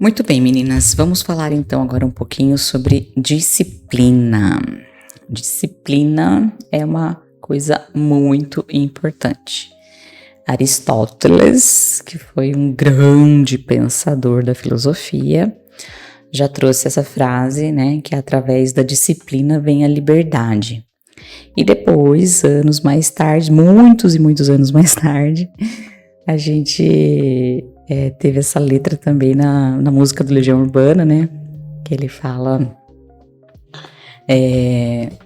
Muito bem, meninas, vamos falar então agora um pouquinho sobre disciplina. Disciplina é uma coisa muito importante. Aristóteles, que foi um grande pensador da filosofia, já trouxe essa frase, né, que através da disciplina vem a liberdade. E depois, anos mais tarde, muitos e muitos anos mais tarde, a gente teve essa letra também na música do Legião Urbana, né? Que ele fala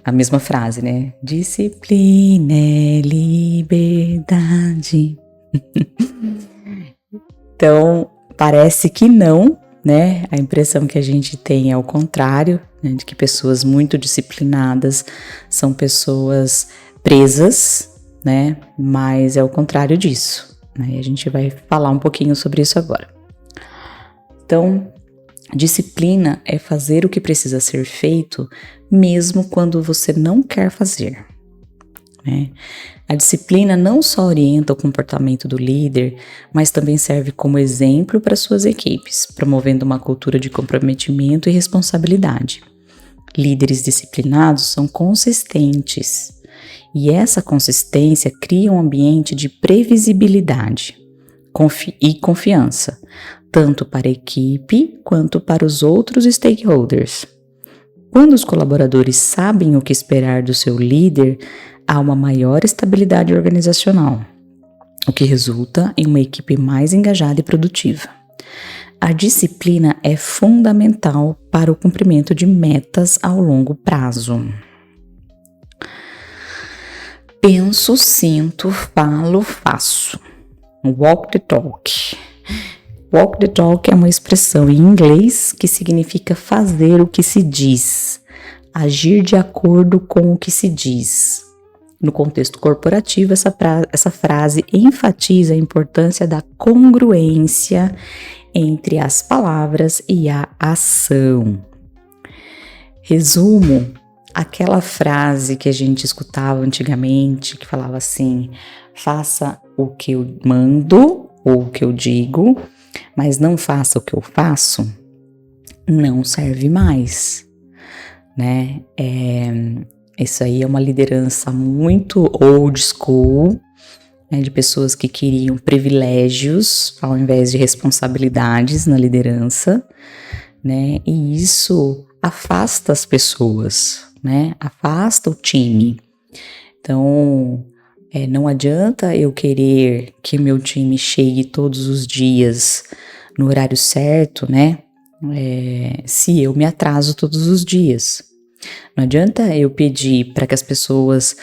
a mesma frase, né? Disciplina é liberdade. Então, parece que não, né? A impressão que a gente tem é o contrário, né? De que pessoas muito disciplinadas são pessoas presas, né? Mas é o contrário disso. E a gente vai falar um pouquinho sobre isso agora. Então, disciplina é fazer o que precisa ser feito, mesmo quando você não quer fazer. Né? A disciplina não só orienta o comportamento do líder, mas também serve como exemplo para suas equipes, promovendo uma cultura de comprometimento e responsabilidade. Líderes disciplinados são consistentes. E essa consistência cria um ambiente de previsibilidade e confiança, tanto para a equipe quanto para os outros stakeholders. Quando os colaboradores sabem o que esperar do seu líder, há uma maior estabilidade organizacional, o que resulta em uma equipe mais engajada e produtiva. A disciplina é fundamental para o cumprimento de metas ao longo prazo. Penso, sinto, falo, faço. Walk the talk. Walk the talk é uma expressão em inglês que significa fazer o que se diz, agir de acordo com o que se diz. No contexto corporativo, essa frase enfatiza a importância da congruência entre as palavras e a ação. Resumo, aquela frase que a gente escutava antigamente, que falava assim, faça o que eu mando ou o que eu digo, mas não faça o que eu faço, não serve mais, né? Isso aí é uma liderança muito old school, né, de pessoas que queriam privilégios ao invés de responsabilidades na liderança, né? E isso afasta as pessoas, né? Afasta o time. Então, não adianta eu querer que meu time chegue todos os dias no horário certo, né? Se eu me atraso todos os dias. Não adianta eu pedir para que as pessoas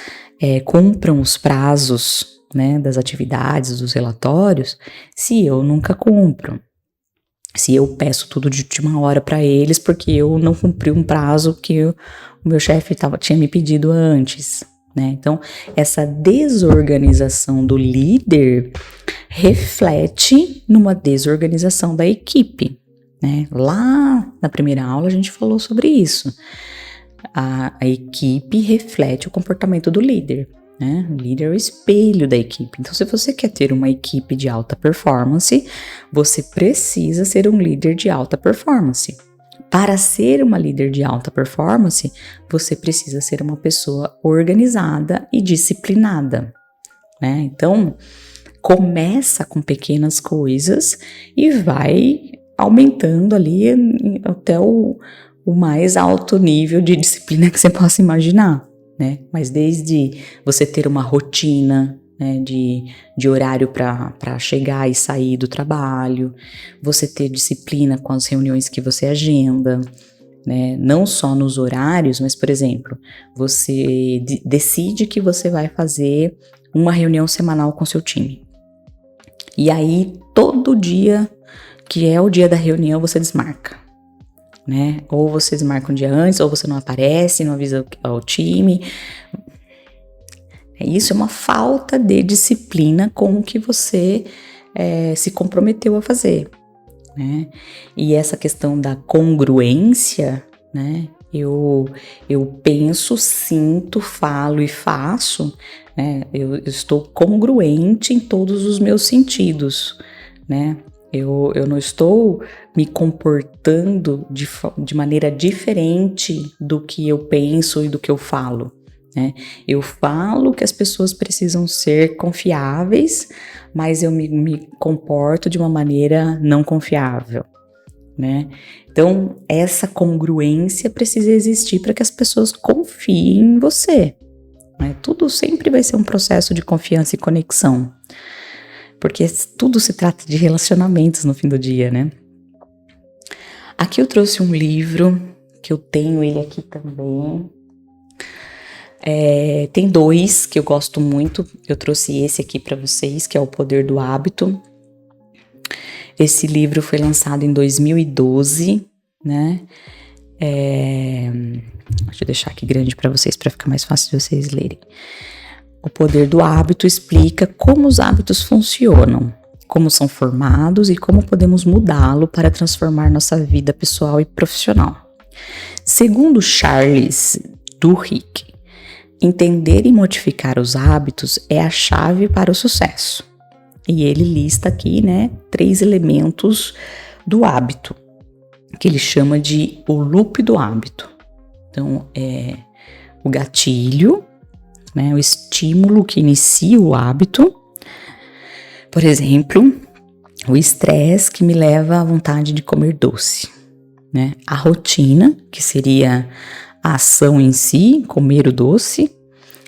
cumpram os prazos, né, das atividades, dos relatórios, se eu nunca cumpro. Se eu peço tudo de última hora para eles porque eu não cumpri um prazo que o meu chefe tinha me pedido antes, né? Então, essa desorganização do líder reflete numa desorganização da equipe, né? Lá na primeira aula a gente falou sobre isso. A equipe reflete o comportamento do líder, né? O líder é o espelho da equipe. Então, se você quer ter uma equipe de alta performance, você precisa ser um líder de alta performance. Para ser uma líder de alta performance, você precisa ser uma pessoa organizada e disciplinada, né? Então, começa com pequenas coisas e vai aumentando ali até o mais alto nível de disciplina que você possa imaginar, né? Mas desde você ter uma rotina, né, de horário para chegar e sair do trabalho, você ter disciplina com as reuniões que você agenda, né? Não só nos horários, mas, por exemplo, você decide que você vai fazer uma reunião semanal com seu time. E aí, todo dia que é o dia da reunião, você desmarca, né? Ou você desmarca um dia antes, ou você não aparece, não avisa ao time. Isso é uma falta de disciplina com o que você se comprometeu a fazer, né? E essa questão da congruência, né? Eu penso, sinto, falo e faço, né? Eu estou congruente em todos os meus sentidos, né? Eu não estou me comportando de maneira diferente do que eu penso e do que eu falo, né? Eu falo que as pessoas precisam ser confiáveis, mas eu me comporto de uma maneira não confiável, né? Então, essa congruência precisa existir para que as pessoas confiem em você, né? Tudo sempre vai ser um processo de confiança e conexão, porque tudo se trata de relacionamentos no fim do dia, né? Aqui eu trouxe um livro, que eu tenho ele aqui também. Tem 2 que eu gosto muito. Eu trouxe esse aqui para vocês, que é O Poder do Hábito. Esse livro foi lançado em 2012, né? Deixa eu deixar aqui grande para vocês, para ficar mais fácil de vocês lerem. O Poder do Hábito explica como os hábitos funcionam, como são formados e como podemos mudá-lo para transformar nossa vida pessoal e profissional. Segundo Charles Duhigg, entender e modificar os hábitos é a chave para o sucesso. E ele lista aqui, né, 3 elementos do hábito, que ele chama de o loop do hábito. Então, o gatilho, né, o estímulo que inicia o hábito. Por exemplo, o estresse que me leva à vontade de comer doce, né? A rotina, que seria a ação em si, comer o doce,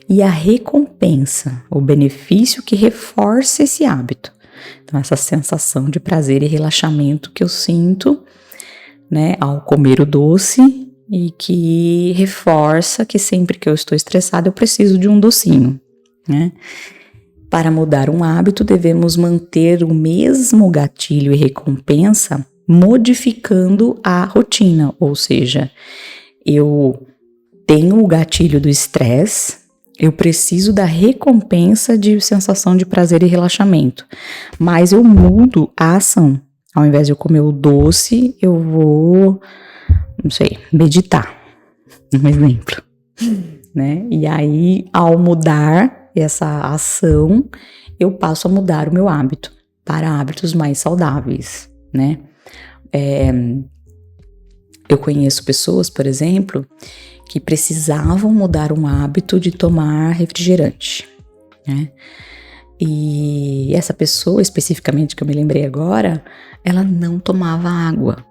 e a recompensa, o benefício que reforça esse hábito. Então, essa sensação de prazer e relaxamento que eu sinto, né, ao comer o doce, e que reforça que sempre que eu estou estressada eu preciso de um docinho, né? Para mudar um hábito, devemos manter o mesmo gatilho e recompensa, modificando a rotina, ou seja, eu tenho o gatilho do estresse, eu preciso da recompensa de sensação de prazer e relaxamento, mas eu mudo a ação. Ao invés de eu comer o doce, eu vou, não sei, meditar, um exemplo, né? E aí, ao mudar essa ação, eu passo a mudar o meu hábito para hábitos mais saudáveis, né? Eu conheço pessoas, por exemplo, que precisavam mudar um hábito de tomar refrigerante, né? E essa pessoa, especificamente, que eu me lembrei agora, ela não tomava água.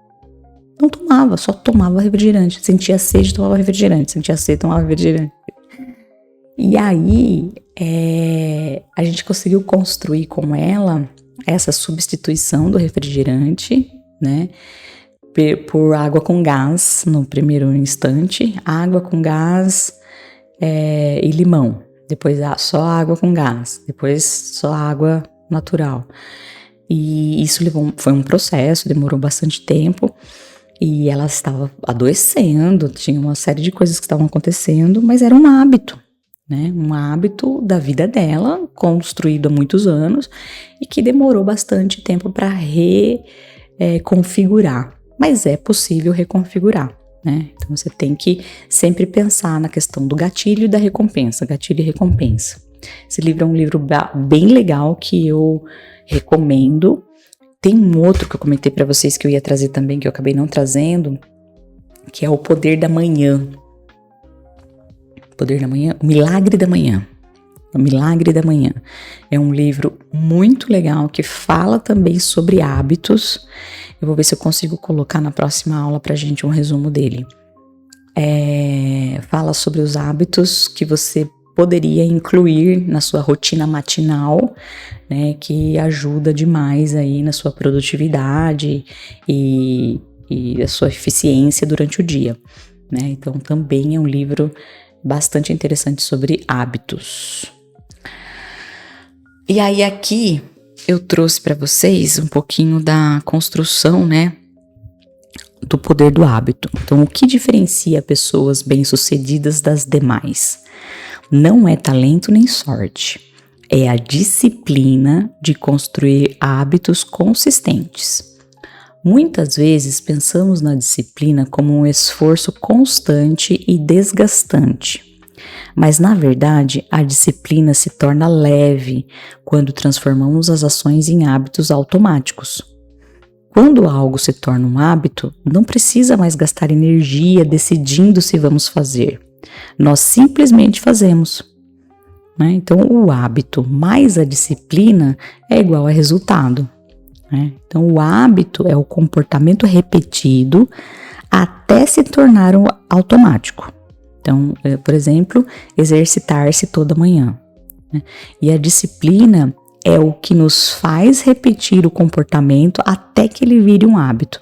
Não tomava, só tomava refrigerante. Sentia sede, tomava refrigerante. Sentia sede, tomava refrigerante. E aí, a gente conseguiu construir com ela essa substituição do refrigerante, né? Por água com gás, no primeiro instante. Água com gás e limão. Depois só água com gás. Depois só água natural. E isso foi um processo, demorou bastante tempo. E ela estava adoecendo, tinha uma série de coisas que estavam acontecendo, mas era um hábito, né? Um hábito da vida dela, construído há muitos anos, e que demorou bastante tempo para reconfigurar. Mas é possível reconfigurar, né? Então você tem que sempre pensar na questão do gatilho e da recompensa, gatilho e recompensa. Esse livro é um livro bem legal que eu recomendo. Tem um outro que eu comentei para vocês que eu ia trazer também, que eu acabei não trazendo, que é O Poder da Manhã. O Poder da Manhã, O Milagre da Manhã. O Milagre da Manhã. É um livro muito legal que fala também sobre hábitos. Eu vou ver se eu consigo colocar na próxima aula pra gente um resumo dele. Fala sobre os hábitos que você poderia incluir na sua rotina matinal, né, que ajuda demais aí na sua produtividade e a sua eficiência durante o dia, né? Então também é um livro bastante interessante sobre hábitos. E aí aqui eu trouxe para vocês um pouquinho da construção, né, do poder do hábito. Então, o que diferencia pessoas bem-sucedidas das demais? Não é talento nem sorte, é a disciplina de construir hábitos consistentes. Muitas vezes pensamos na disciplina como um esforço constante e desgastante, mas na verdade a disciplina se torna leve quando transformamos as ações em hábitos automáticos. Quando algo se torna um hábito, não precisa mais gastar energia decidindo se vamos fazer. Nós simplesmente fazemos, né? Então, o hábito mais a disciplina é igual a resultado, né? Então, o hábito é o comportamento repetido até se tornar automático. Então, por exemplo, exercitar-se toda manhã, né? E a disciplina é o que nos faz repetir o comportamento até que ele vire um hábito.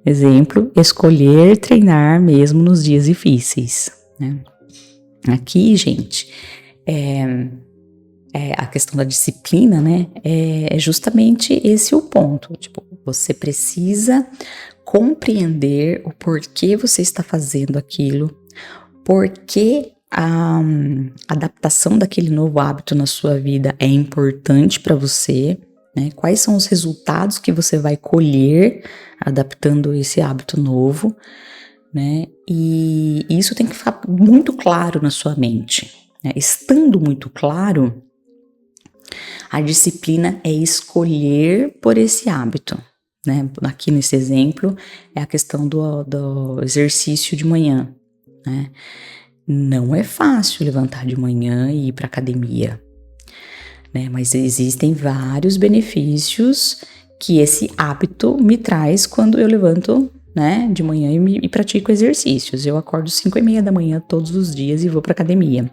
Exemplo, escolher treinar mesmo nos dias difíceis, né? Aqui, gente, a questão da disciplina, né? É justamente esse o ponto. Tipo, você precisa compreender o porquê você está fazendo aquilo, porquê a adaptação daquele novo hábito na sua vida é importante para você, né? Quais são os resultados que você vai colher adaptando esse hábito novo, né? E isso tem que ficar muito claro na sua mente, né? Estando muito claro, a disciplina é escolher por esse hábito, né? Aqui nesse exemplo é a questão do exercício de manhã, né? Não é fácil levantar de manhã e ir para academia, né? Mas existem vários benefícios que esse hábito me traz quando eu levanto, né, de manhã e pratico exercícios. Eu acordo 5:30 da manhã todos os dias e vou para academia.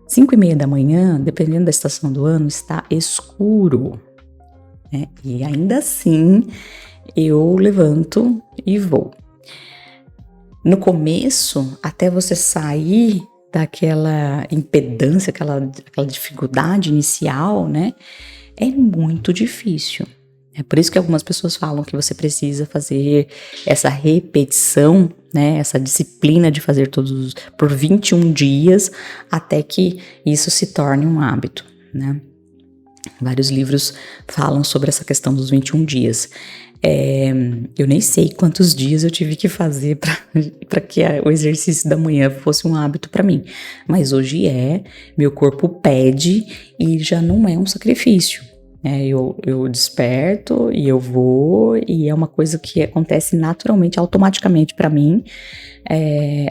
5:30 da manhã, dependendo da estação do ano, está escuro, né? E ainda assim eu levanto e vou. No começo, até você sair daquela impedância, aquela dificuldade inicial, né? É muito difícil. É por isso que algumas pessoas falam que você precisa fazer essa repetição, né? Essa disciplina de fazer por 21 dias até que isso se torne um hábito, né? Vários livros falam sobre essa questão dos 21 dias. Eu nem sei quantos dias eu tive que fazer para que o exercício da manhã fosse um hábito para mim. Mas hoje meu corpo pede e já não é um sacrifício. Eu desperto e eu vou, e é uma coisa que acontece naturalmente, automaticamente para mim,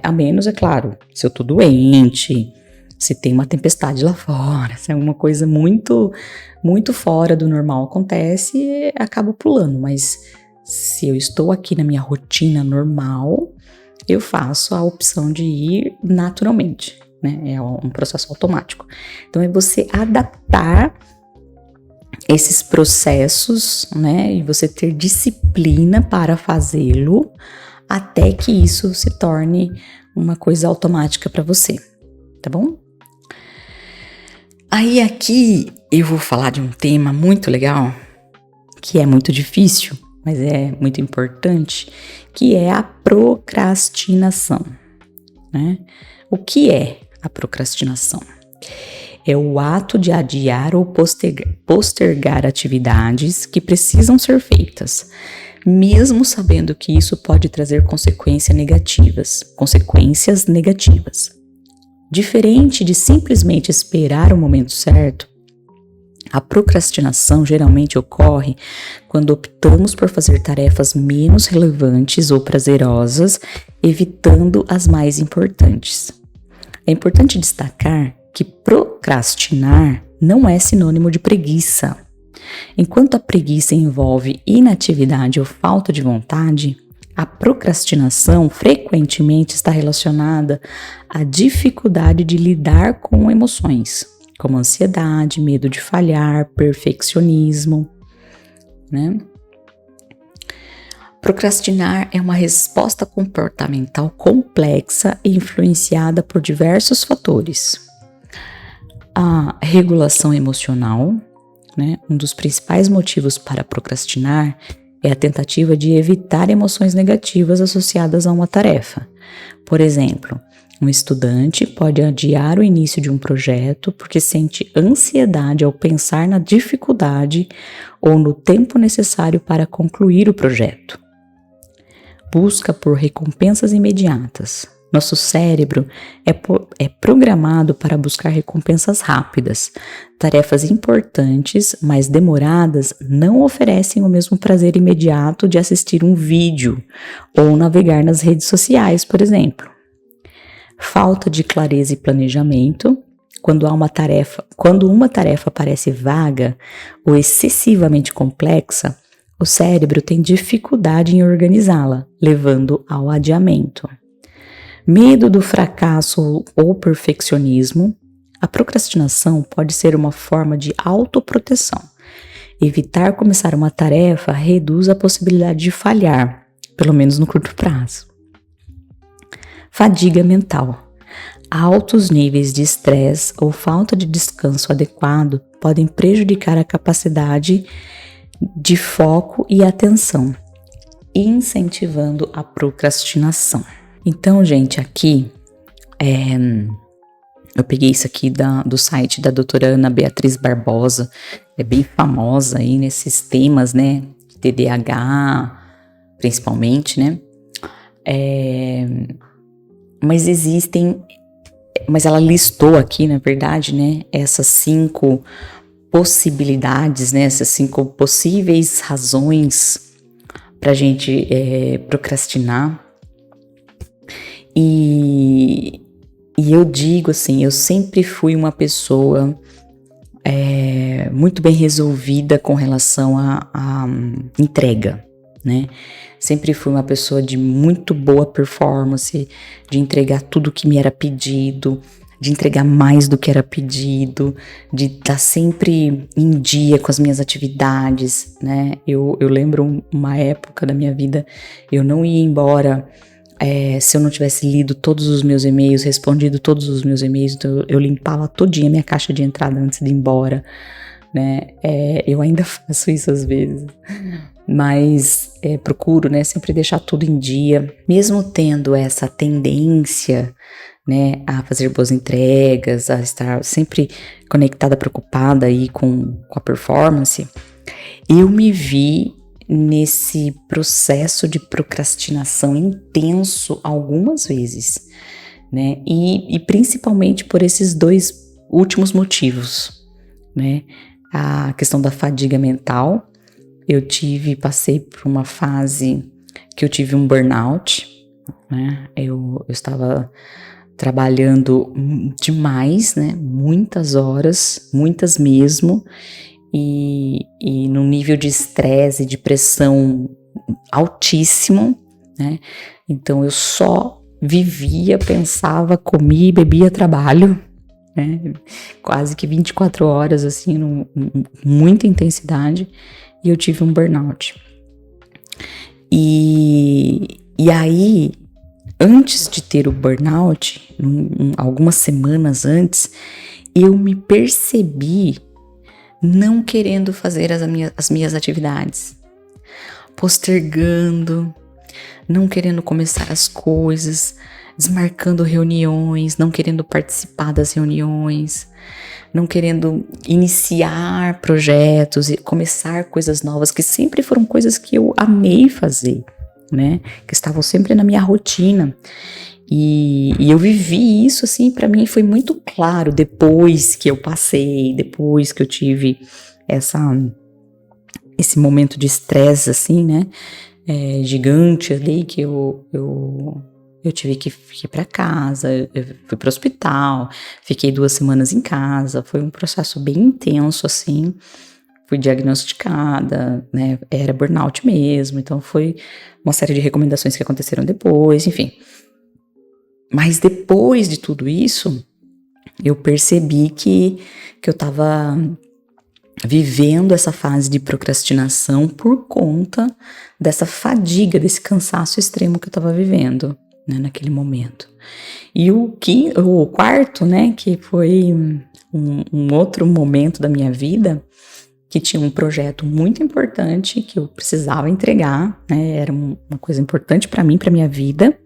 a menos, é claro, se eu tô doente, se tem uma tempestade lá fora, se é uma coisa muito, muito fora do normal acontece, acabo pulando, mas se eu estou aqui na minha rotina normal, eu faço a opção de ir naturalmente, né? É um processo automático. Então é você adaptar esses processos, né? E você ter disciplina para fazê-lo até que isso se torne uma coisa automática para você, tá bom? Aí aqui eu vou falar de um tema muito legal, que é muito difícil, mas é muito importante, que é a procrastinação, né? O que é a procrastinação? É o ato de adiar ou postergar atividades que precisam ser feitas, mesmo sabendo que isso pode trazer consequências negativas. Diferente de simplesmente esperar o momento certo, a procrastinação geralmente ocorre quando optamos por fazer tarefas menos relevantes ou prazerosas, evitando as mais importantes. É importante destacar que procrastinar não é sinônimo de preguiça. Enquanto a preguiça envolve inatividade ou falta de vontade, a procrastinação frequentemente está relacionada à dificuldade de lidar com emoções, como ansiedade, medo de falhar, perfeccionismo, né? Procrastinar é uma resposta comportamental complexa e influenciada por diversos fatores. A regulação emocional, né? Um dos principais motivos para procrastinar é a tentativa de evitar emoções negativas associadas a uma tarefa. Por exemplo, um estudante pode adiar o início de um projeto porque sente ansiedade ao pensar na dificuldade ou no tempo necessário para concluir o projeto. Busca por recompensas imediatas. Nosso cérebro é programado para buscar recompensas rápidas. Tarefas importantes, mas demoradas, não oferecem o mesmo prazer imediato de assistir um vídeo ou navegar nas redes sociais, por exemplo. Falta de clareza e planejamento. Quando uma tarefa parece vaga ou excessivamente complexa, o cérebro tem dificuldade em organizá-la, levando ao adiamento. Medo do fracasso ou perfeccionismo. A procrastinação pode ser uma forma de autoproteção. Evitar começar uma tarefa reduz a possibilidade de falhar, pelo menos no curto prazo. Fadiga mental. Altos níveis de estresse ou falta de descanso adequado podem prejudicar a capacidade de foco e atenção, incentivando a procrastinação. Então, gente, aqui eu peguei isso aqui do site da doutora Ana Beatriz Barbosa, é bem famosa aí nesses temas, né, TDAH, principalmente, né, mas ela listou aqui, na verdade, né, essas 5 possibilidades, né, essas 5 possíveis razões pra gente procrastinar. E eu digo assim, eu sempre fui uma pessoa muito bem resolvida com relação à entrega, né? Sempre fui uma pessoa de muito boa performance, de entregar tudo que me era pedido, de entregar mais do que era pedido, de estar sempre em dia com as minhas atividades, né? Eu lembro uma época da minha vida, eu não ia embora se eu não tivesse lido todos os meus e-mails, respondido todos os meus e-mails, então eu limpava todinha a minha caixa de entrada antes de ir embora, né? Eu ainda faço isso às vezes, mas procuro, né, sempre deixar tudo em dia, mesmo tendo essa tendência, né, a fazer boas entregas, a estar sempre conectada, preocupada aí com a performance. Eu me vi nesse processo de procrastinação intenso algumas vezes, né? E principalmente por esses 2 últimos motivos, né? A questão da fadiga mental. Eu passei por uma fase que eu tive um burnout, né? Eu estava trabalhando demais, né? Muitas horas, muitas mesmo, e num nível de estresse e de pressão altíssimo, né? Então eu só vivia, pensava, comia e bebia trabalho, né? Quase que 24 horas, assim, muita intensidade, e eu tive um burnout. E aí, antes de ter o burnout, algumas semanas antes, eu me percebi não querendo fazer as minhas atividades, postergando, não querendo começar as coisas, desmarcando reuniões, não querendo participar das reuniões, não querendo iniciar projetos e começar coisas novas, que sempre foram coisas que eu amei fazer, né? Que estavam sempre na minha rotina. E eu vivi isso, assim, pra mim foi muito claro depois que eu passei, depois que eu tive esse momento de estresse, assim, né, gigante ali, que eu tive que ir pra casa, eu fui pro hospital, fiquei 2 semanas em casa, foi um processo bem intenso, assim, fui diagnosticada, né, era burnout mesmo, então foi uma série de recomendações que aconteceram depois, enfim. Mas depois de tudo isso, eu percebi que eu estava vivendo essa fase de procrastinação por conta dessa fadiga, desse cansaço extremo que eu estava vivendo, né, naquele momento. E o 4º, né, que foi um outro momento da minha vida, que tinha um projeto muito importante que eu precisava entregar, né, era uma coisa importante para mim, para minha vida,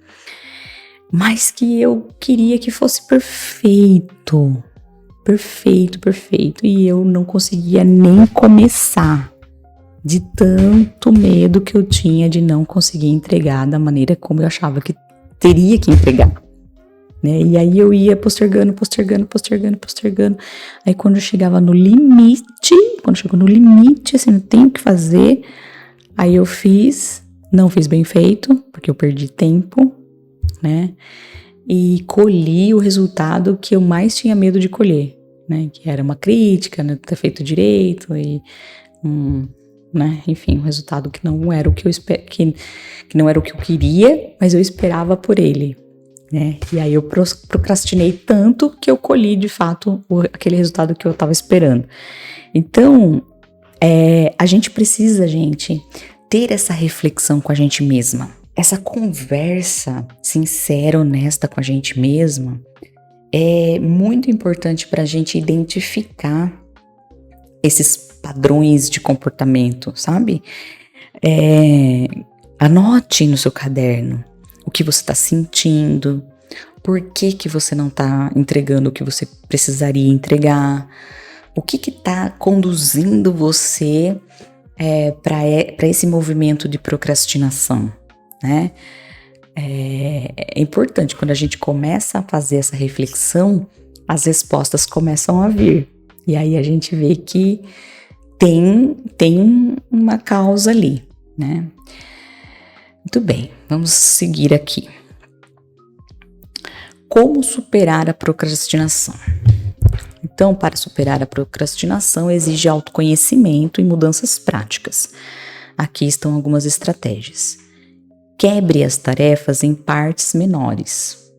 mas que eu queria que fosse perfeito, e eu não conseguia nem começar, de tanto medo que eu tinha de não conseguir entregar da maneira como eu achava que teria que entregar, né? E aí eu ia postergando. Aí quando chegava no limite, assim, não tenho o que fazer, aí eu não fiz bem feito, porque eu perdi tempo, né? E colhi o resultado que eu mais tinha medo de colher, né? Que era uma crítica, né? Ter feito direito e, né? Enfim, um resultado que não era o que eu que não era o que eu queria, mas eu esperava por ele, né? E aí eu procrastinei tanto que eu colhi de fato aquele resultado que eu estava esperando. Então, a gente precisa, ter essa reflexão com a gente mesma. Essa conversa sincera, honesta com a gente mesma é muito importante para a gente identificar esses padrões de comportamento, sabe? Anote no seu caderno o que você está sentindo, por que você não está entregando o que você precisaria entregar, o que está conduzindo você para esse movimento de procrastinação, né? É importante, quando a gente começa a fazer essa reflexão, as respostas começam a vir. E aí a gente vê que tem uma causa ali, né? Muito bem, vamos seguir aqui. Como superar a procrastinação? Então, para superar a procrastinação, exige autoconhecimento e mudanças práticas. Aqui estão algumas estratégias. Quebre as tarefas em partes menores.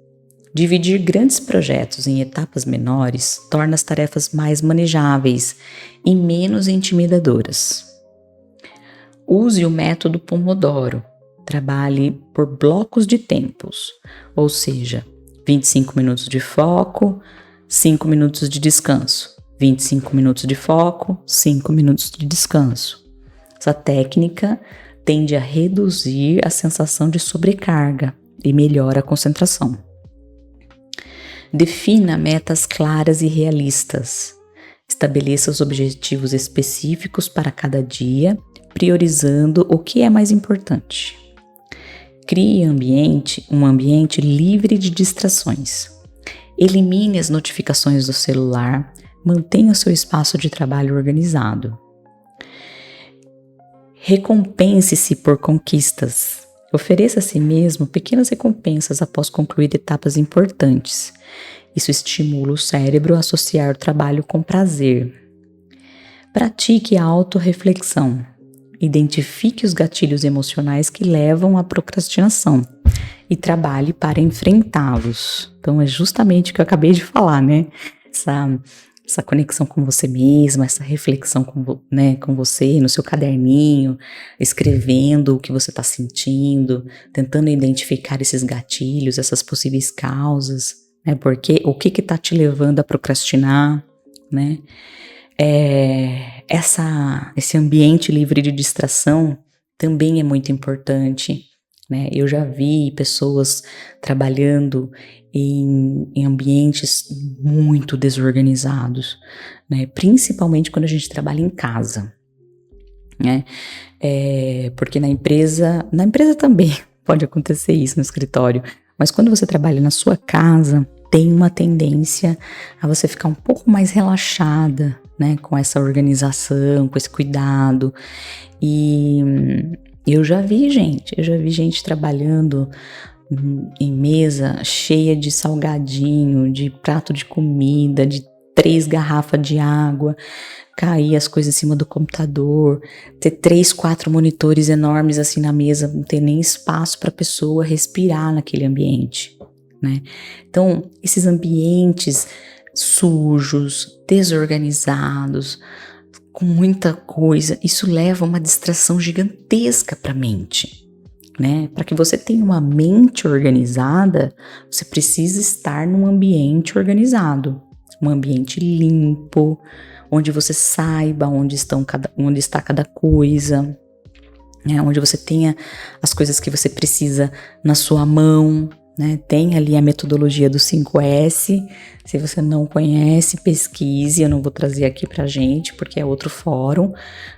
Dividir grandes projetos em etapas menores torna as tarefas mais manejáveis e menos intimidadoras. Use o método Pomodoro. Trabalhe por blocos de tempos, ou seja, 25 minutos de foco, 5 minutos de descanso. 25 minutos de foco, 5 minutos de descanso. Essa técnica tende a reduzir a sensação de sobrecarga e melhora a concentração. Defina metas claras e realistas. Estabeleça os objetivos específicos para cada dia, priorizando o que é mais importante. Crie um ambiente livre de distrações. Elimine as notificações do celular, mantenha o seu espaço de trabalho organizado. Recompense-se por conquistas. Ofereça a si mesmo pequenas recompensas após concluir etapas importantes. Isso estimula o cérebro a associar o trabalho com prazer. Pratique a autorreflexão. Identifique os gatilhos emocionais que levam à procrastinação e trabalhe para enfrentá-los. Então, é justamente o que eu acabei de falar, né? Essa conexão com você mesma, essa reflexão com você, no seu caderninho, escrevendo o que você está sentindo, tentando identificar esses gatilhos, essas possíveis causas, né? Porque o que está te levando a procrastinar, né? Esse ambiente livre de distração também é muito importante, né? Eu já vi pessoas trabalhando em ambientes muito desorganizados, né? Principalmente quando a gente trabalha em casa, né? Porque na empresa também pode acontecer isso no escritório, mas quando você trabalha na sua casa, tem uma tendência a você ficar um pouco mais relaxada, né, com essa organização, com esse cuidado. E eu já vi gente trabalhando em mesa cheia de salgadinho, de prato de comida, de 3 garrafas de água, cair as coisas em cima do computador, ter 3, 4 monitores enormes assim na mesa, não ter nem espaço para a pessoa respirar naquele ambiente, né? Então, esses ambientes sujos, desorganizados, com muita coisa, isso leva a uma distração gigantesca para a mente, né? Para que você tenha uma mente organizada, você precisa estar num ambiente organizado, um ambiente limpo, onde você saiba onde está cada coisa, né? Onde você tenha as coisas que você precisa na sua mão, né? Tem ali a metodologia do 5S, se você não conhece, pesquise, eu não vou trazer aqui pra gente, porque é outro fórum,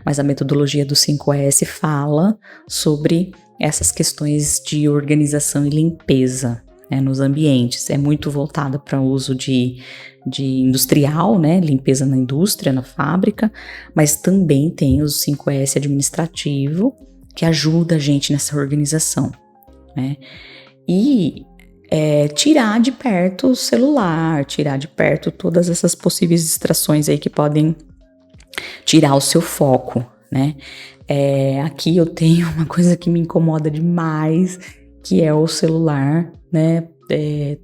mas a metodologia do 5S fala sobre essas questões de organização e limpeza, né, nos ambientes. É muito voltada para o uso de industrial, né, limpeza na indústria, na fábrica, mas também tem os 5S administrativo, que ajuda a gente nessa organização, né? E tirar de perto o celular, tirar de perto todas essas possíveis distrações aí que podem tirar o seu foco, né? Aqui eu tenho uma coisa que me incomoda demais, que é o celular, né?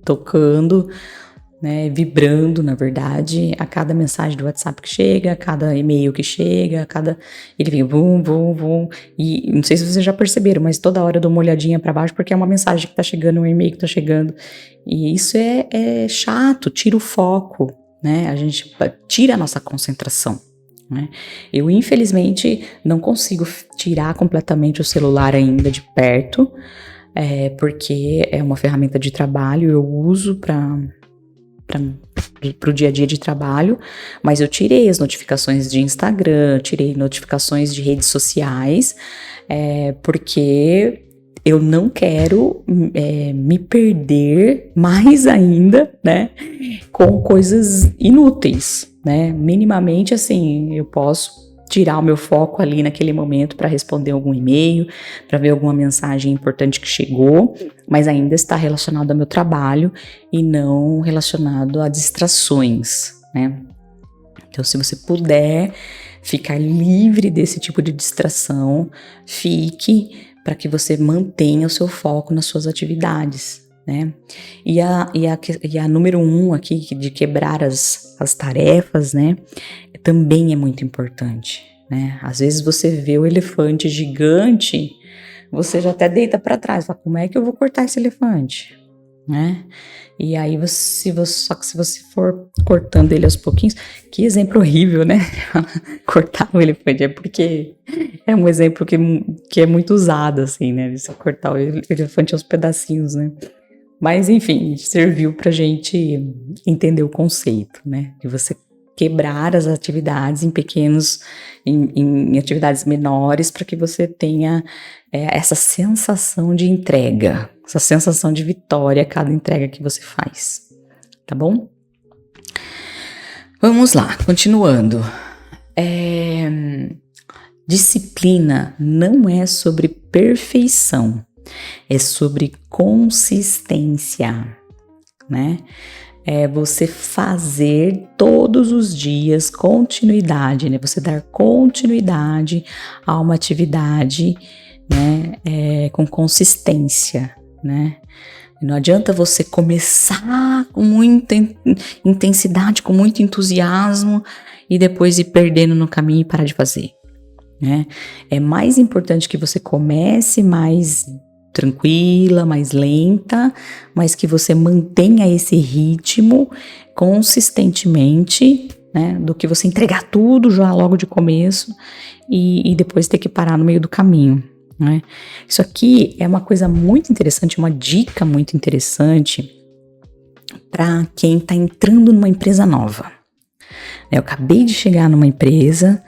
Tocando, né? Vibrando, na verdade, a cada mensagem do WhatsApp que chega, a cada e-mail que chega, ele vem bum, bum, bum. E não sei se vocês já perceberam, mas toda hora eu dou uma olhadinha para baixo porque é uma mensagem que tá chegando, um e-mail que tá chegando. E isso é chato, tira o foco, né? A gente tira a nossa concentração, né? Eu, infelizmente, não consigo tirar completamente o celular ainda de perto, porque é uma ferramenta de trabalho, eu uso para o dia a dia de trabalho, mas eu tirei as notificações de Instagram, tirei notificações de redes sociais, porque eu não quero me perder mais ainda, né, com coisas inúteis, né? Minimamente, assim, eu posso tirar o meu foco ali naquele momento para responder algum e-mail, para ver alguma mensagem importante que chegou, mas ainda está relacionado ao meu trabalho e não relacionado a distrações, né? Então, se você puder ficar livre desse tipo de distração, fique, para que você mantenha o seu foco nas suas atividades, né? E a número 1 aqui, de quebrar as tarefas, né? Também é muito importante, né? Às vezes você vê o elefante gigante, você já até deita para trás, fala, como é que eu vou cortar esse elefante, né? E aí só que se você for cortando ele aos pouquinhos, que exemplo horrível, né? Cortar o elefante, porque é um exemplo que é muito usado, assim, né? Você cortar o elefante aos pedacinhos, né? Mas, enfim, serviu pra gente entender o conceito, né? De você quebrar as atividades em atividades menores, para que você tenha essa sensação de entrega, essa sensação de vitória a cada entrega que você faz, tá bom? Vamos lá, continuando. Disciplina não é sobre perfeição, é sobre consistência, né? É você fazer todos os dias continuidade, né? Você dar continuidade a uma atividade, né? Com consistência, né? Não adianta você começar com muita intensidade, com muito entusiasmo e depois ir perdendo no caminho e parar de fazer, né? É mais importante que você comece mais tranquila, mais lenta, mas que você mantenha esse ritmo consistentemente, né, do que você entregar tudo já logo de começo e depois ter que parar no meio do caminho, né? Isso aqui é uma coisa muito interessante, uma dica muito interessante para quem está entrando numa empresa nova. Eu acabei de chegar numa empresa,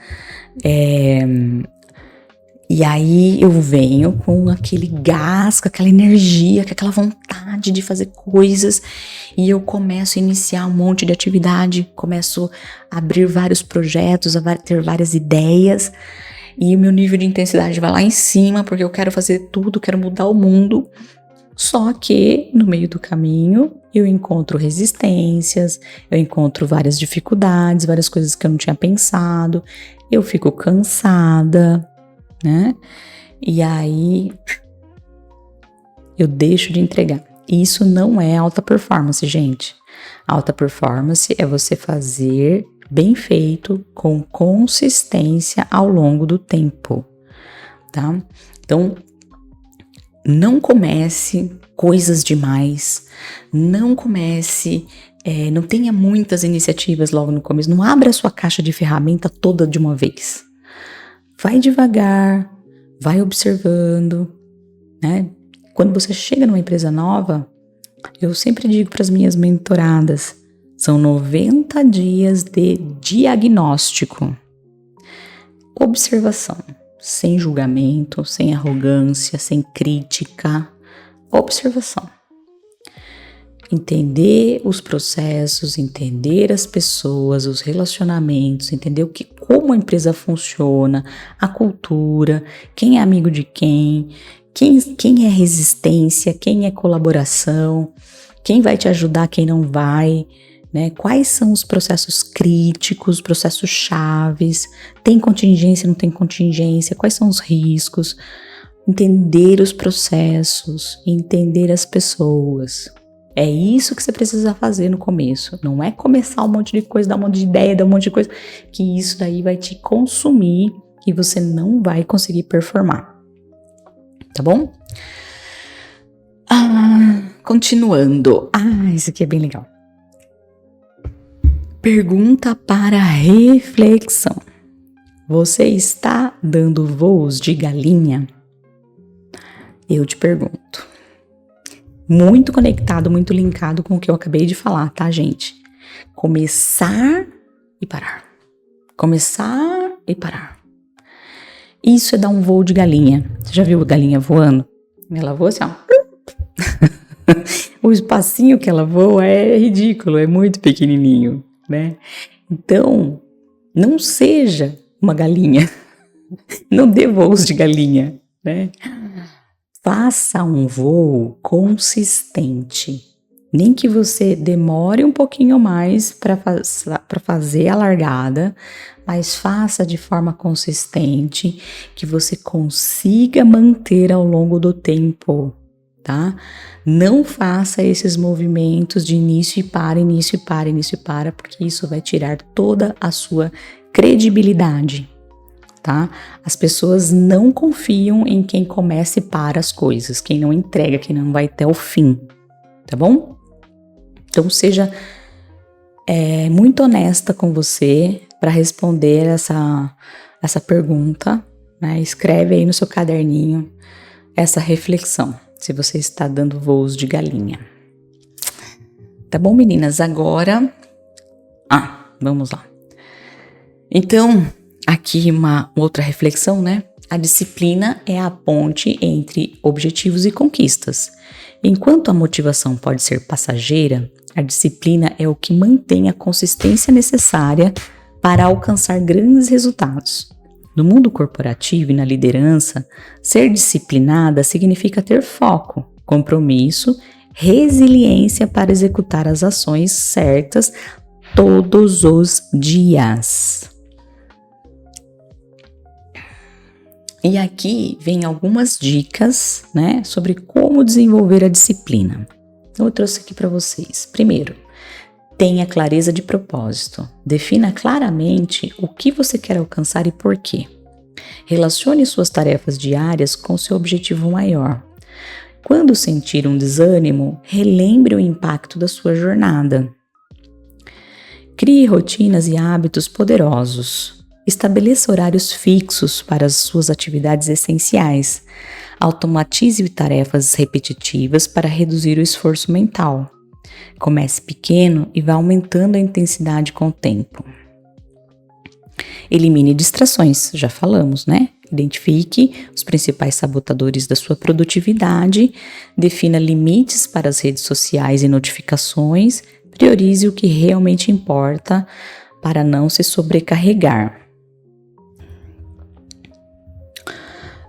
e aí eu venho com aquele gás, com aquela energia, com aquela vontade de fazer coisas, e eu começo a iniciar um monte de atividade, começo a abrir vários projetos, a ter várias ideias, e o meu nível de intensidade vai lá em cima, porque eu quero fazer tudo, quero mudar o mundo. Só que no meio do caminho eu encontro resistências, eu encontro várias dificuldades, várias coisas que eu não tinha pensado, eu fico cansada, né? E aí eu deixo de entregar. Isso não é alta performance, gente. Alta performance é você fazer bem feito, com consistência ao longo do tempo, tá? Então, não comece coisas demais, não comece, não tenha muitas iniciativas logo no começo, não abra a sua caixa de ferramenta toda de uma vez. Vai devagar, vai observando, né? Quando você chega numa empresa nova, eu sempre digo para as minhas mentoradas, são 90 dias de diagnóstico, observação, sem julgamento, sem arrogância, sem crítica, observação. entender os processos, entender as pessoas, os relacionamentos, entender como a empresa funciona, a cultura, quem é amigo de quem é resistência, quem é colaboração, quem vai te ajudar, quem não vai, né? Quais são os processos críticos, processos chaves, tem contingência, não tem contingência, quais são os riscos, entender os processos, entender as pessoas. É isso que você precisa fazer no começo. Não é começar um monte de coisa, dar um monte de ideia, dar um monte de coisa, que isso daí vai te consumir e você não vai conseguir performar. Tá bom? Continuando. Isso aqui é bem legal. Pergunta para reflexão. Você está dando voos de galinha? Eu te pergunto. Muito conectado, muito linkado com o que eu acabei de falar, tá, gente? Começar e parar. Começar e parar. Isso é dar um voo de galinha. Você já viu a galinha voando? Ela voa assim, ó. O espacinho que ela voa é ridículo, é muito pequenininho, né? Então, não seja uma galinha. Não dê voos de galinha, né? Faça um voo consistente. Nem que você demore um pouquinho mais para fazer a largada, mas faça de forma consistente, que você consiga manter ao longo do tempo, tá? Não faça esses movimentos de início e para, início e para, início e para, porque isso vai tirar toda a sua credibilidade. Tá? As pessoas não confiam em quem começa e para as coisas, quem não entrega, quem não vai até o fim, tá bom? Então seja muito honesta com você para responder essa pergunta, né? Escreve aí no seu caderninho essa reflexão, se você está dando voos de galinha. Tá bom, meninas? Agora, vamos lá. Então, aqui uma outra reflexão, né? A disciplina é a ponte entre objetivos e conquistas. Enquanto a motivação pode ser passageira, a disciplina é o que mantém a consistência necessária para alcançar grandes resultados. No mundo corporativo e na liderança, ser disciplinada significa ter foco, compromisso, resiliência para executar as ações certas todos os dias. E aqui vem algumas dicas, né, sobre como desenvolver a disciplina. Então, eu trouxe aqui para vocês. Primeiro, tenha clareza de propósito. Defina claramente o que você quer alcançar e por quê. Relacione suas tarefas diárias com seu objetivo maior. Quando sentir um desânimo, relembre o impacto da sua jornada. Crie rotinas e hábitos poderosos. Estabeleça horários fixos para as suas atividades essenciais. Automatize tarefas repetitivas para reduzir o esforço mental. Comece pequeno e vá aumentando a intensidade com o tempo. Elimine distrações, já falamos, né? Identifique os principais sabotadores da sua produtividade, defina limites para as redes sociais e notificações, priorize o que realmente importa para não se sobrecarregar.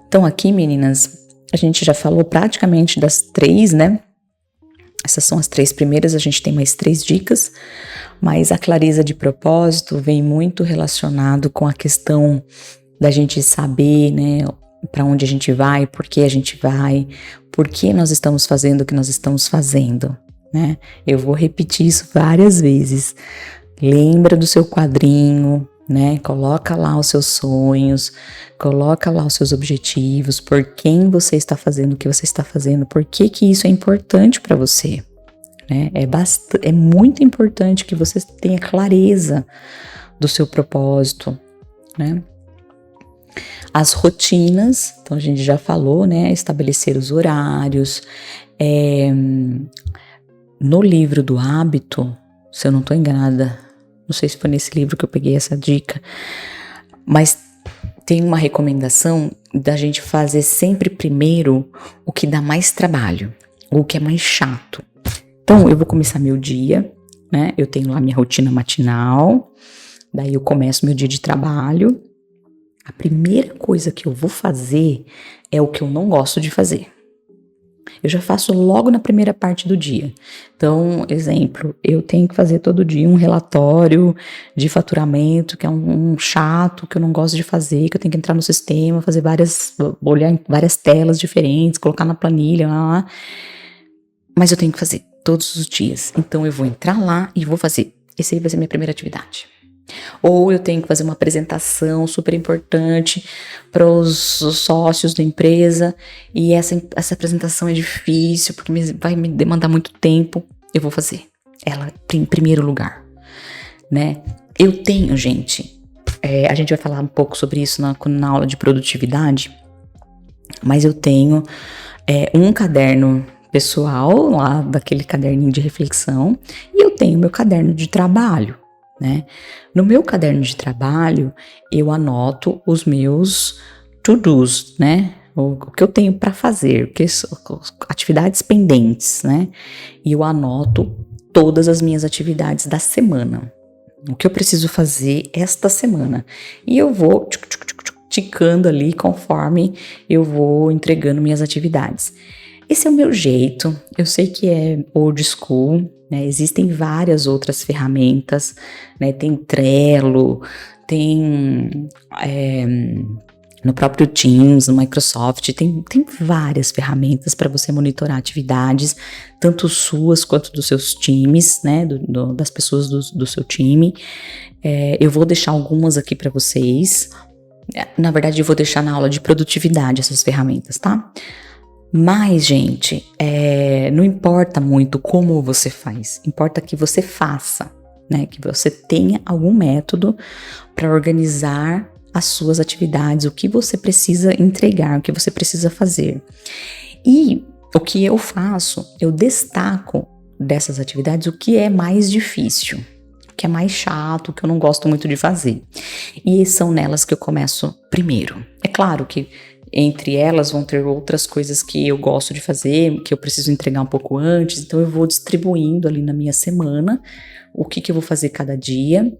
Então aqui, meninas, a gente já falou praticamente das 3, né? Essas são as 3 primeiras, a gente tem mais 3 dicas, mas a clareza de propósito vem muito relacionado com a questão da gente saber, né, para onde a gente vai, por que a gente vai, por que nós estamos fazendo o que nós estamos fazendo, né? Eu vou repetir isso várias vezes. Lembra do seu quadrinho, né? Coloca lá os seus sonhos, coloca lá os seus objetivos, por quem você está fazendo o que você está fazendo, por que isso é importante para você, né? É muito importante que você tenha clareza do seu propósito, né? As rotinas, então a gente já falou, né? Estabelecer os horários. No livro do hábito, se eu não estou enganada, não sei se foi nesse livro que eu peguei essa dica, mas tem uma recomendação da gente fazer sempre primeiro o que dá mais trabalho, ou o que é mais chato. Então, eu vou começar meu dia, né? Eu tenho lá minha rotina matinal, daí eu começo meu dia de trabalho. A primeira coisa que eu vou fazer é o que eu não gosto de fazer. Eu já faço logo na primeira parte do dia. Então, exemplo, eu tenho que fazer todo dia um relatório de faturamento, que é um chato, que eu não gosto de fazer, que eu tenho que entrar no sistema, fazer olhar em várias telas diferentes, colocar na planilha, lá. Mas eu tenho que fazer todos os dias. Então, eu vou entrar lá e vou fazer. Essa aí vai ser a minha primeira atividade. Ou eu tenho que fazer uma apresentação super importante para os sócios da empresa e essa apresentação é difícil porque vai me demandar muito tempo. Eu vou fazer ela em primeiro lugar, né? Eu tenho, gente, a gente vai falar um pouco sobre isso na aula de produtividade, mas eu tenho um caderno pessoal, lá daquele caderninho de reflexão, e eu tenho meu caderno de trabalho. Né? No meu caderno de trabalho, eu anoto os meus to-dos, né? O que eu tenho para fazer, atividades pendentes, né? E eu anoto todas as minhas atividades da semana. O que eu preciso fazer esta semana. E eu vou ticando ali conforme eu vou entregando minhas atividades. Esse é o meu jeito, eu sei que é old school, né? Existem várias outras ferramentas, né? Tem Trello, tem no próprio Teams, no Microsoft, tem várias ferramentas para você monitorar atividades, tanto suas quanto dos seus times, né? Das pessoas do seu time. Eu vou deixar algumas aqui para vocês. Na verdade, eu vou deixar na aula de produtividade essas ferramentas, tá? Mas, gente, não importa muito como você faz, importa que você faça, né? Que você tenha algum método para organizar as suas atividades, o que você precisa entregar, o que você precisa fazer. E o que eu faço, eu destaco dessas atividades o que é mais difícil, o que é mais chato, o que eu não gosto muito de fazer. E são nelas que eu começo primeiro. É claro que entre elas vão ter outras coisas que eu gosto de fazer, que eu preciso entregar um pouco antes, então eu vou distribuindo ali na minha semana o que eu vou fazer cada dia,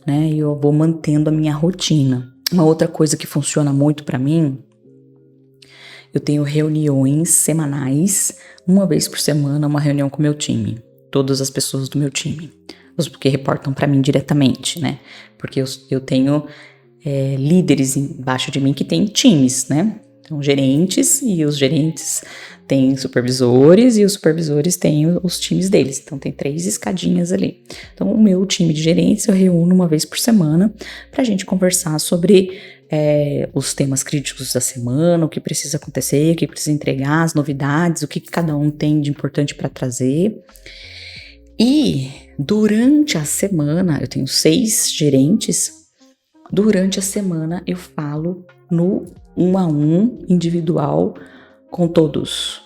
né? E eu vou mantendo a minha rotina. Uma outra coisa que funciona muito para mim, eu tenho reuniões semanais, uma vez por semana, uma reunião com o meu time, todas as pessoas do meu time, os que reportam para mim diretamente, né? Porque eu tenho líderes embaixo de mim que têm times, né? Então, gerentes, e os gerentes têm supervisores, e os supervisores têm os times deles. Então, tem 3 escadinhas ali. Então, o meu time de gerentes eu reúno uma vez por semana para a gente conversar sobre os temas críticos da semana, o que precisa acontecer, o que precisa entregar, as novidades, o que cada um tem de importante para trazer. E durante a semana, eu tenho 6 gerentes. Durante a semana eu falo no 1 a 1 individual com todos.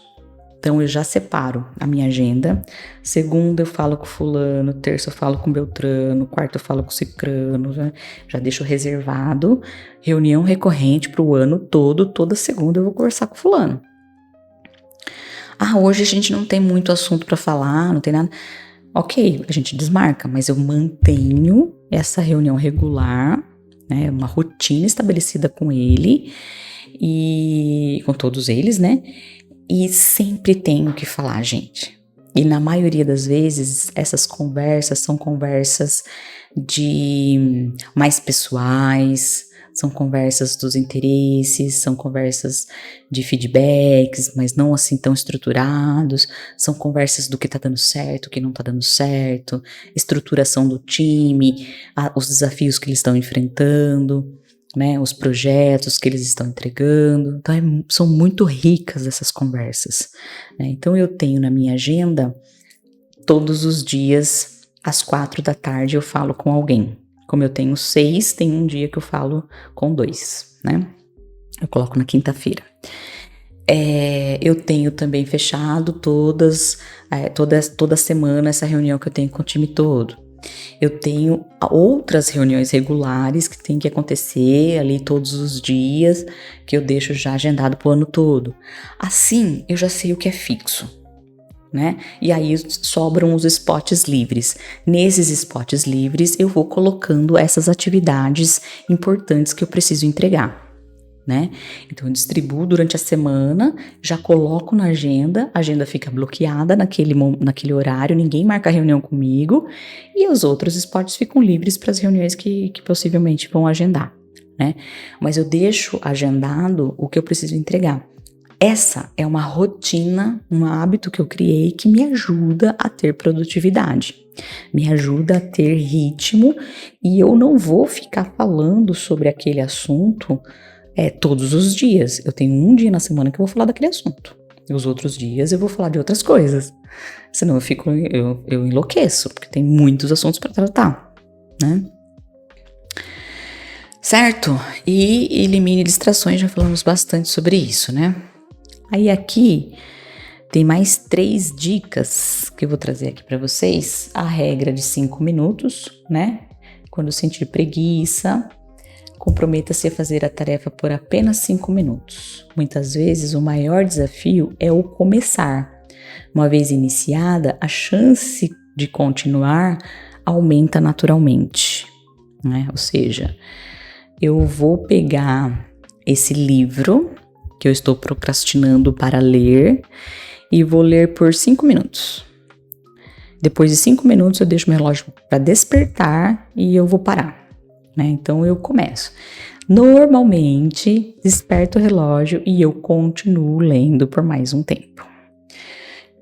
Então eu já separo a minha agenda. Segunda eu falo com fulano, terça eu falo com Beltrano, quarta eu falo com cicrano, já deixo reservado. Reunião recorrente para o ano todo, toda segunda eu vou conversar com fulano. Hoje a gente não tem muito assunto para falar, não tem nada. Ok, a gente desmarca, mas eu mantenho essa reunião regular, né, uma rotina estabelecida com ele e com todos eles, né? E sempre tenho que falar, gente. E na maioria das vezes, essas conversas são conversas de mais pessoais, são conversas dos interesses, são conversas de feedbacks, mas não assim tão estruturados, são conversas do que tá dando certo, o que não tá dando certo, estruturação do time, os desafios que eles estão enfrentando, né, os projetos que eles estão entregando. Então são muito ricas essas conversas, né? Então eu tenho na minha agenda, todos os dias, às 4 da tarde eu falo com alguém. Como eu tenho 6, tem um dia que eu falo com 2, né? Eu coloco na quinta-feira. Eu tenho também fechado toda semana essa reunião que eu tenho com o time todo. Eu tenho outras reuniões regulares que tem que acontecer ali todos os dias, que eu deixo já agendado pro ano todo. Assim, eu já sei o que é fixo. né? E aí sobram os spots livres. Nesses spots livres, eu vou colocando essas atividades importantes que eu preciso entregar, né? Então eu distribuo durante a semana, já coloco na agenda, a agenda fica bloqueada naquele horário, ninguém marca reunião comigo, e os outros spots ficam livres para as reuniões que possivelmente vão agendar, né? Mas eu deixo agendado o que eu preciso entregar. Essa é uma rotina, um hábito que eu criei que me ajuda a ter produtividade, me ajuda a ter ritmo, e eu não vou ficar falando sobre aquele assunto todos os dias. Eu tenho um dia na semana que eu vou falar daquele assunto, e os outros dias eu vou falar de outras coisas, senão eu enlouqueço, porque tem muitos assuntos para tratar, né? Certo? E elimine distrações, já falamos bastante sobre isso, né? Aí aqui tem mais 3 dicas que eu vou trazer aqui para vocês. A regra de 5 minutos, né? Quando sentir preguiça, comprometa-se a fazer a tarefa por apenas 5 minutos. Muitas vezes o maior desafio é o começar. Uma vez iniciada, a chance de continuar aumenta naturalmente, né? Ou seja, eu vou pegar esse livro que eu estou procrastinando para ler e vou ler por 5 minutos. Depois de 5 minutos eu deixo meu relógio para despertar e eu vou parar, né? Então eu começo. Normalmente desperto o relógio e eu continuo lendo por mais um tempo.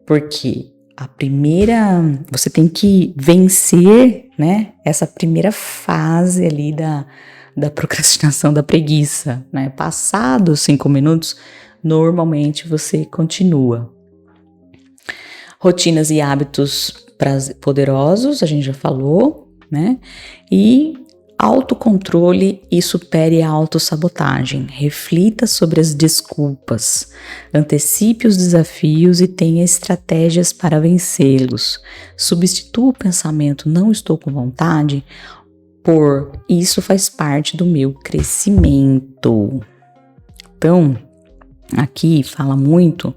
Porque você tem que vencer, né, essa primeira fase ali da procrastinação, da preguiça, né? Passados 5 minutos, normalmente você continua. Rotinas e hábitos poderosos, a gente já falou, né? E autocontrole e supere a autossabotagem. Reflita sobre as desculpas, antecipe os desafios e tenha estratégias para vencê-los. Substitua o pensamento "não estou com vontade" por "isso faz parte do meu crescimento". Então, aqui fala muito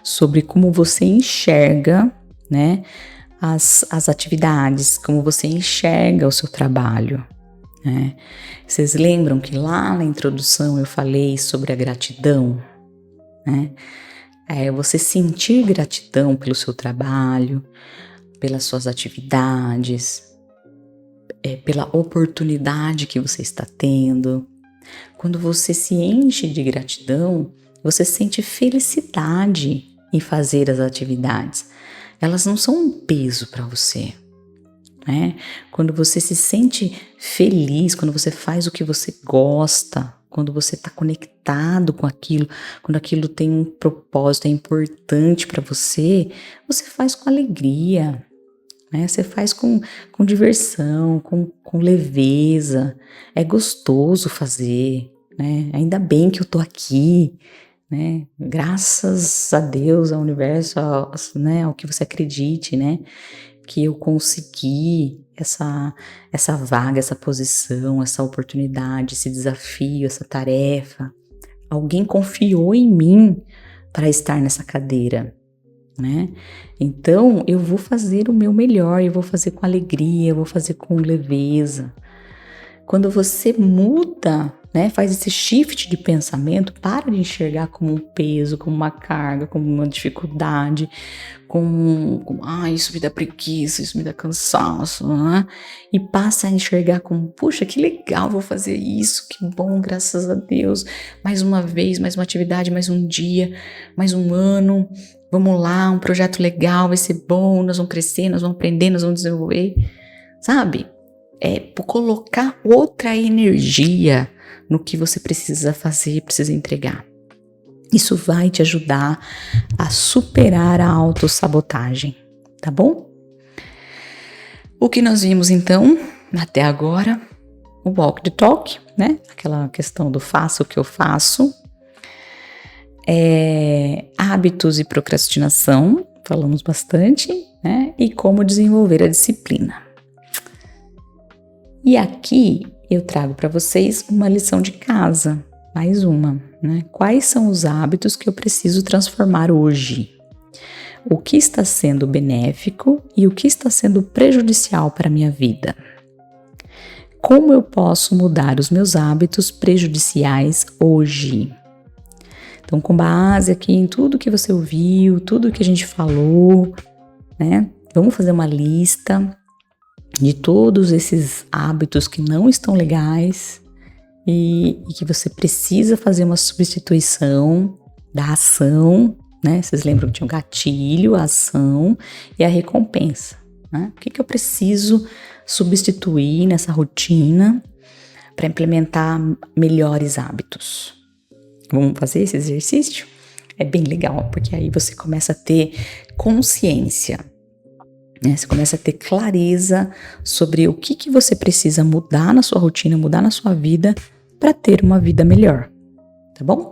sobre como você enxerga, né, as atividades, como você enxerga o seu trabalho, né? Vocês lembram que lá na introdução eu falei sobre a gratidão, né? Você sentir gratidão pelo seu trabalho, pelas suas atividades, pela oportunidade que você está tendo. Quando você se enche de gratidão, você sente felicidade em fazer as atividades. Elas não são um peso para você, né? Quando você se sente feliz, quando você faz o que você gosta, quando você está conectado com aquilo, quando aquilo tem um propósito, é importante para você, você faz com alegria, né? Você faz com diversão, com leveza. É gostoso fazer, né? Ainda bem que eu tô aqui, né? Graças a Deus, ao universo, né? Ao que você acredite, né? Que eu consegui essa vaga, essa posição, essa oportunidade, esse desafio, essa tarefa. Alguém confiou em mim para estar nessa cadeira, né? Então eu vou fazer o meu melhor, eu vou fazer com alegria, eu vou fazer com leveza. Quando você muda, né, faz esse shift de pensamento, para de enxergar como um peso, como uma carga, como uma dificuldade, isso me dá preguiça, isso me dá cansaço, né? E passa a enxergar como, puxa, que legal, vou fazer isso, que bom, graças a Deus, mais uma vez, mais uma atividade, mais um dia, mais um ano, vamos lá, um projeto legal, vai ser bom, nós vamos crescer, nós vamos aprender, nós vamos desenvolver, sabe? Por colocar outra energia no que você precisa fazer, precisa entregar. Isso vai te ajudar a superar a autossabotagem, tá bom? O que nós vimos então, até agora, o walk the talk, né? Aquela questão do faça o que eu faço. Hábitos e procrastinação, falamos bastante, né? E como desenvolver a disciplina. E aqui eu trago para vocês uma lição de casa, mais uma, né? Quais são os hábitos que eu preciso transformar hoje? o que está sendo benéfico e o que está sendo prejudicial para a minha vida. Como eu posso mudar os meus hábitos prejudiciais hoje? Então, com base aqui em tudo que você ouviu, tudo que a gente falou, né? Vamos fazer uma lista de todos esses hábitos que não estão legais e que você precisa fazer uma substituição da ação, né? Vocês lembram que tinha um gatilho, a ação e a recompensa, né? O que eu preciso substituir nessa rotina para implementar melhores hábitos? Vamos fazer esse exercício? É bem legal, porque aí você começa a ter consciência, né? Você começa a ter clareza sobre o que você precisa mudar na sua rotina, mudar na sua vida para ter uma vida melhor, tá bom?